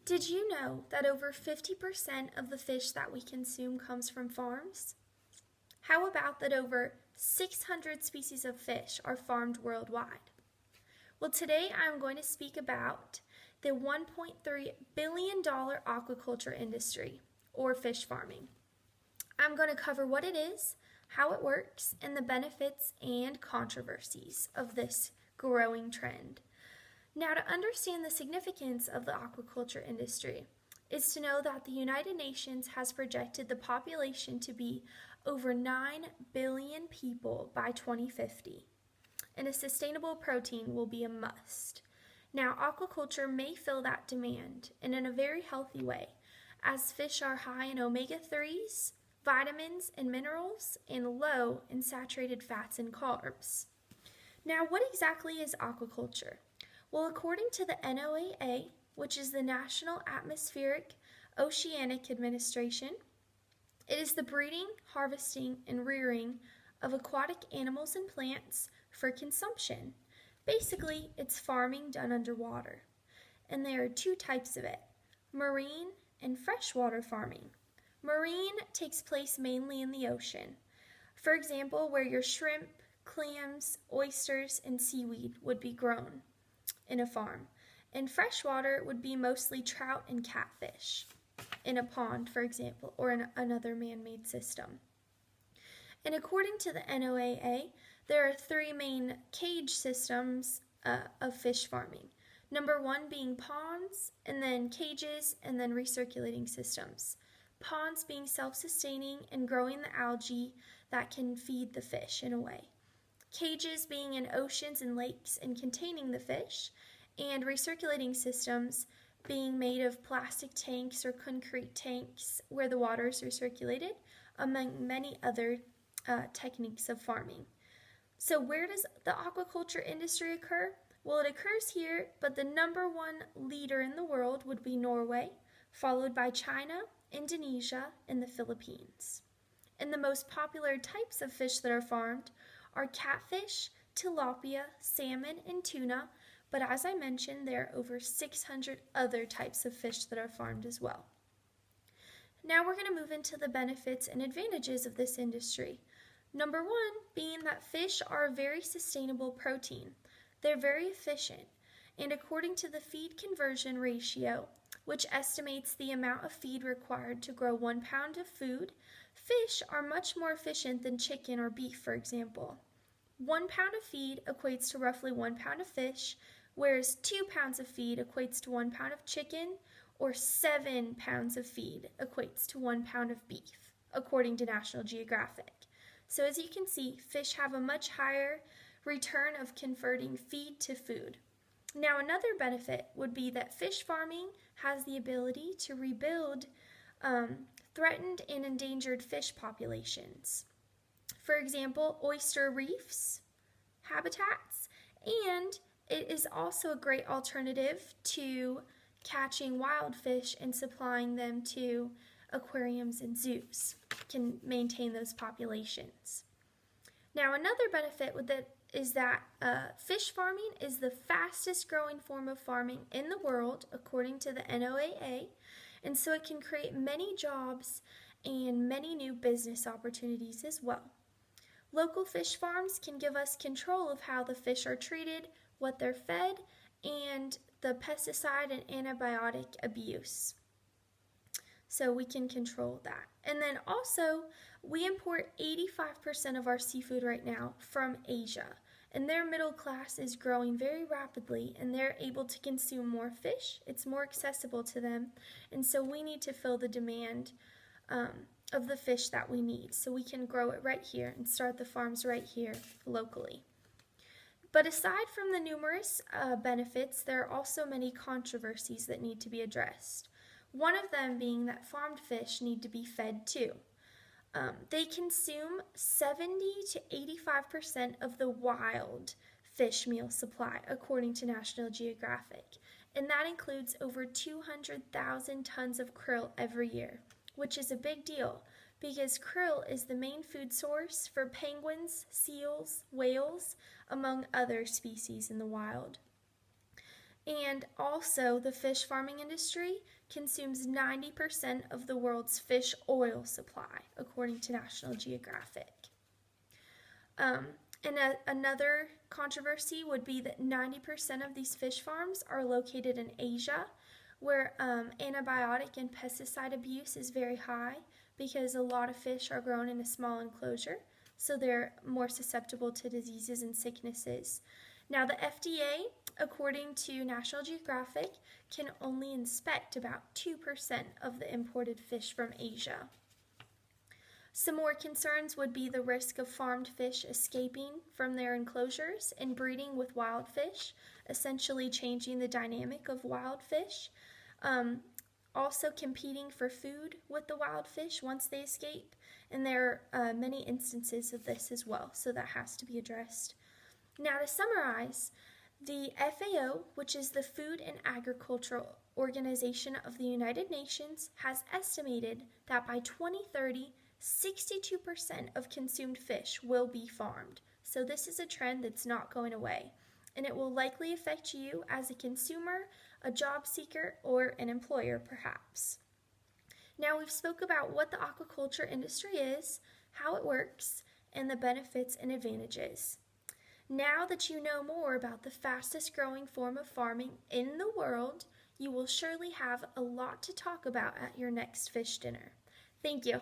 Did you know that over 50% of the fish that we consume comes from farms? How about that over 600 species of fish are farmed worldwide? Well, today I'm going to speak about the $1.3 billion aquaculture industry, or fish farming. I'm going to cover what it is, how it works, and the benefits and controversies of this growing trend. Now, to understand the significance of the aquaculture industry is to know that the United Nations has projected the population to be over 9 billion people by 2050, and a sustainable protein will be a must. Now, aquaculture may fill that demand, and in a very healthy way, as fish are high in omega-3s, vitamins and minerals, and low in saturated fats and carbs. Now, what exactly is aquaculture? Well, according to the NOAA, which is the National Atmospheric Oceanic Administration, it is the breeding, harvesting, and rearing of aquatic animals and plants for consumption. Basically, it's farming done underwater. And there are two types of it, marine and freshwater farming. Marine takes place mainly in the ocean. For example, where your shrimp, clams, oysters, and seaweed would be grown in a farm. And freshwater would be mostly trout and catfish in a pond, for example, or in another man-made system. And according to the NOAA, there are three main cage systems of fish farming. Number one being ponds, and then cages, and then recirculating systems. Ponds being self-sustaining and growing the algae that can feed the fish in a way. Cages being in oceans and lakes and containing the fish, and recirculating systems being made of plastic tanks or concrete tanks where the water is recirculated, among many other techniques of farming. So where does the aquaculture industry occur? Well, it occurs here, but the number one leader in the world would be Norway, followed by China, Indonesia, and the Philippines. And the most popular types of fish that are farmed are catfish, tilapia, salmon, and tuna, but as I mentioned, there are over 600 other types of fish that are farmed as well. Now we're going to move into the benefits and advantages of this industry. Number one being that fish are a very sustainable protein. They're very efficient, and according to the feed conversion ratio, which estimates the amount of feed required to grow 1 pound of food, fish are much more efficient than chicken or beef, for example. 1 pound of feed equates to roughly 1 pound of fish, whereas 2 pounds of feed equates to 1 pound of chicken, or 7 pounds of feed equates to 1 pound of beef, according to National Geographic. So as you can see, fish have a much higher return of converting feed to food. Now another benefit would be that fish farming has the ability to rebuild threatened and endangered fish populations. For example, oyster reefs, habitats, and it is also a great alternative to catching wild fish and supplying them to aquariums and zoos. Can maintain those populations. Now another benefit is that fish farming is the fastest growing form of farming in the world according to the NOAA, and so it can create many jobs and many new business opportunities as well. Local fish farms can give us control of how the fish are treated, what they're fed, and the pesticide and antibiotic abuse. So we can control that. And then also, we import 85% of our seafood right now from Asia. And their middle class is growing very rapidly, and they're able to consume more fish. It's more accessible to them. And so we need to fill the demand of the fish that we need. So we can grow it right here and start the farms right here locally. But aside from the numerous benefits, there are also many controversies that need to be addressed. One of them being that farmed fish need to be fed too. They consume 70 to 85% of the wild fish meal supply, according to National Geographic. And that includes over 200,000 tons of krill every year, which is a big deal because krill is the main food source for penguins, seals, whales, among other species in the wild. And also, the fish farming industry consumes 90% of the world's fish oil supply, according to National Geographic. Um, Another controversy would be that 90% of these fish farms are located in Asia, where antibiotic and pesticide abuse is very high because a lot of fish are grown in a small enclosure, so they're more susceptible to diseases and sicknesses. Now, the FDA, according to National Geographic, can only inspect about 2% of the imported fish from Asia. Some more concerns would be the risk of farmed fish escaping from their enclosures and breeding with wild fish, essentially changing the dynamic of wild fish. Also competing for food with the wild fish once they escape, and there are many instances of this as well, so that has to be addressed. Now, to summarize, the FAO, which is the Food and Agricultural Organization of the United Nations, has estimated that by 2030, 62% of consumed fish will be farmed. So this is a trend that's not going away, and it will likely affect you as a consumer, a job seeker, or an employer perhaps. Now we've spoke about what the aquaculture industry is, how it works, and the benefits and advantages. Now that you know more about the fastest growing form of farming in the world, you will surely have a lot to talk about at your next fish dinner. Thank you.